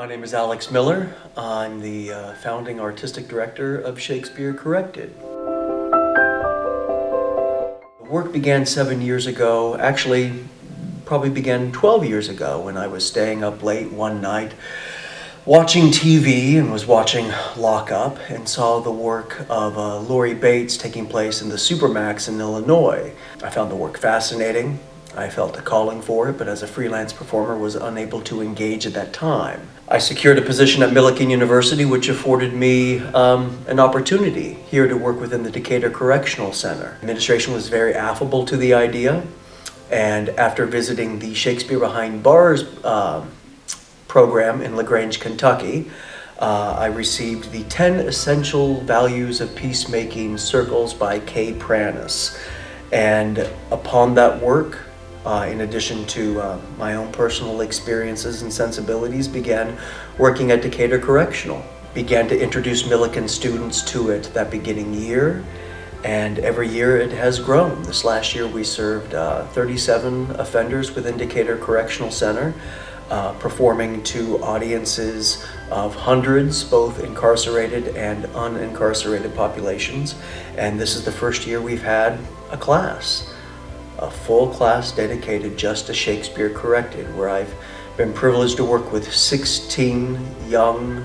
My name is Alex Miller. I'm the founding artistic director of Shakespeare Corrected. The work began 7 years ago, actually probably began 12 years ago when I was staying up late one night watching TV and was watching Lock Up and saw the work of Lori Bates taking place in the Supermax in Illinois. I found the work fascinating. I felt a calling for it, but as a freelance performer was unable to engage at that time. I secured a position at Millikan University, which afforded me an opportunity here to work within the Decatur Correctional Center. Administration was very affable to the idea, and after visiting the Shakespeare Behind Bars program in LaGrange, Kentucky, I received the 10 Essential Values of Peacemaking Circles by Kay Pranis. And upon that work, in addition to my own personal experiences and sensibilities, began working at Decatur Correctional. Began to introduce Millikan students to it that beginning year, and every year it has grown. This last year we served 37 offenders within Decatur Correctional Center, performing to audiences of hundreds, both incarcerated and unincarcerated populations. And this is the first year we've had a class. A full class dedicated just to Shakespeare Corrected, where I've been privileged to work with 16 young,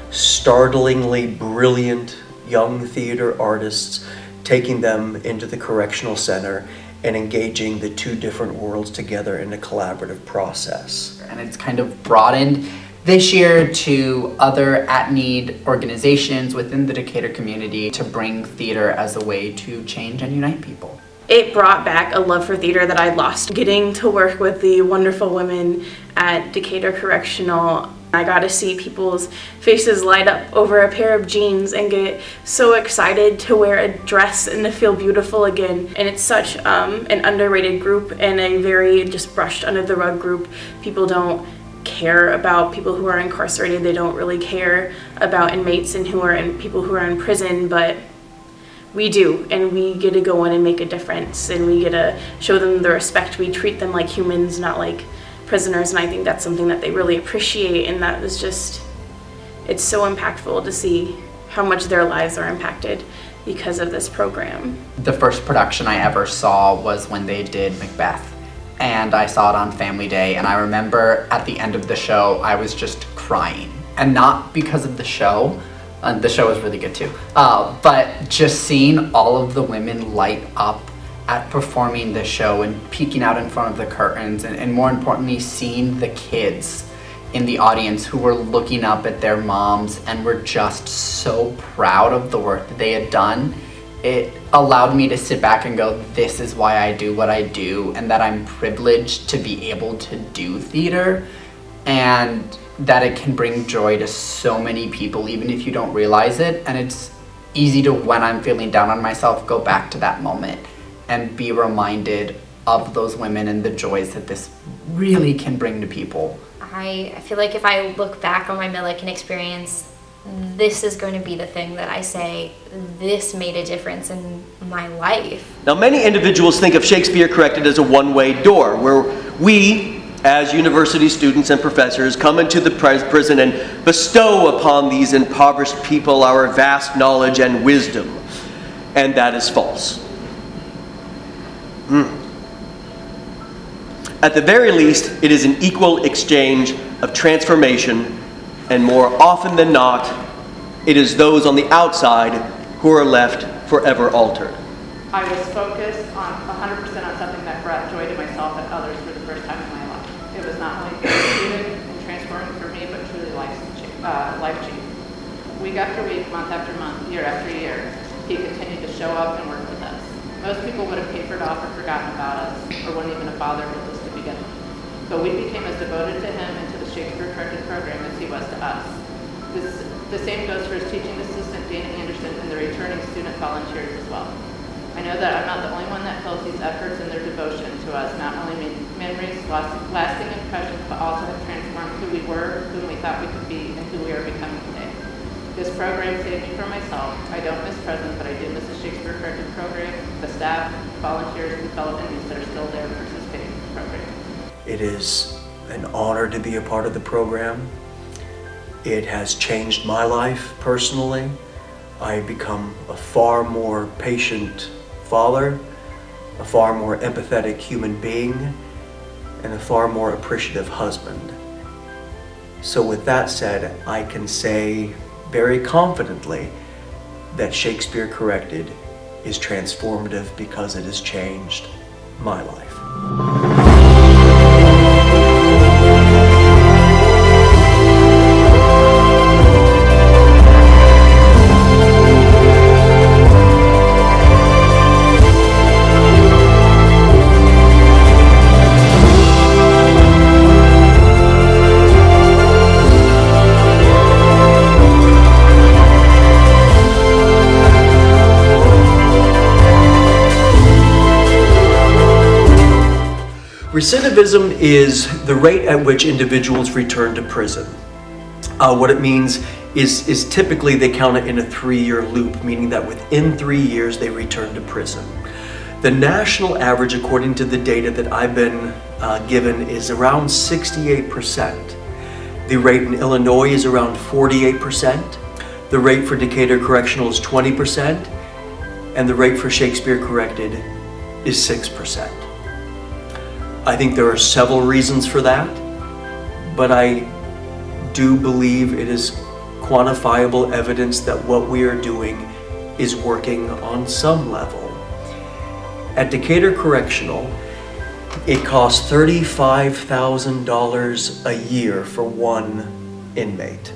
startlingly brilliant young theater artists, taking them into the correctional center and engaging the two different worlds together in a collaborative process. And it's kind of broadened this year to other at-need organizations within the Decatur community to bring theater as a way to change and unite people. It brought back a love for theater that I'd lost. Getting to work with the wonderful women at Decatur Correctional, I got to see people's faces light up over a pair of jeans and get so excited to wear a dress and to feel beautiful again. And it's such an underrated group and a very just brushed under the rug group. People don't care about people who are incarcerated. They don't really care about inmates and people who are in prison, but we do, and we get to go in and make a difference, and we get to show them the respect. We treat them like humans, not like prisoners, and I think that's something that they really appreciate, and that was just, it's so impactful to see how much their lives are impacted because of this program. The first production I ever saw was when they did Macbeth, and I saw it on Family Day, and I remember at the end of the show, I was just crying, and not because of the show. The show was really good too, but just seeing all of the women light up at performing the show and peeking out in front of the curtains, and more importantly, seeing the kids in the audience who were looking up at their moms and were just so proud of the work that they had done. It allowed me to sit back and go, this is why I do what I do, and that I'm privileged to be able to do theater, and that it can bring joy to so many people, even if you don't realize it. And it's easy to, when I'm feeling down on myself, go back to that moment and be reminded of those women and the joys that this really can bring to people. I feel like if I look back on my Millikan experience, this is going to be the thing that I say, this made a difference in my life. Now, many individuals think of Shakespeare Corrected as a one-way door, where we, as university students and professors, come into the prison and bestow upon these impoverished people our vast knowledge and wisdom. And that is false. At the very least, it is an equal exchange of transformation, and more often than not, it is those on the outside who are left forever altered. I was focused on 100% on something that brought joy to myself and others for the first time in my life. It was not only therapeutic and transforming for me, but truly life-changing. Week after week, month after month, year after year, he continued to show up and work with us. Most people would have papered off or forgotten about us, or wouldn't even have bothered with us to begin with. But we became as devoted to him and to the Shakespeare Corrected program as he was to us. The same goes for his teaching assistant, Dana Anderson, and the returning student volunteers as well. I know that I'm not the only one that feels these efforts and their devotion to us not only made memories, lasting impressions, but also have transformed who we were, who we thought we could be, and who we are becoming today. This program saved me from myself. I don't miss present, but I do miss the Shakespeare Corrected program, the staff, volunteers, and fellow inmates that are still there participating in the program. It is an honor to be a part of the program. It has changed my life personally. I've become a far more patient father, a far more empathetic human being, and a far more appreciative husband. So with that said, I can say very confidently that Shakespeare Corrected is transformative because it has changed my life. Recidivism is the rate at which individuals return to prison. What it means is typically they count it in a 3-year loop, meaning that within 3 years they return to prison. The national average, according to the data that I've been given, is around 68%. The rate in Illinois is around 48%. The rate for Decatur Correctional is 20%. And the rate for Shakespeare Corrected is 6%. I think there are several reasons for that, but I do believe it is quantifiable evidence that what we are doing is working on some level. At Decatur Correctional, it costs $35,000 a year for one inmate.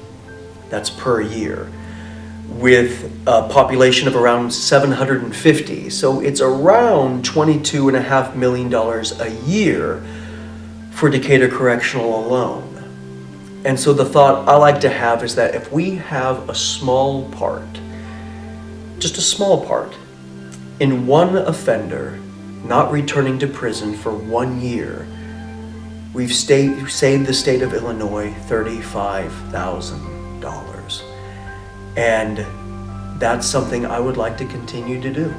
That's per year, with a population of around 750. So it's around $22.5 million a year for Decatur Correctional alone. And so the thought I like to have is that if we have a small part, just a small part, in one offender not returning to prison for 1 year, we've saved the state of Illinois $35,000. And that's something I would like to continue to do.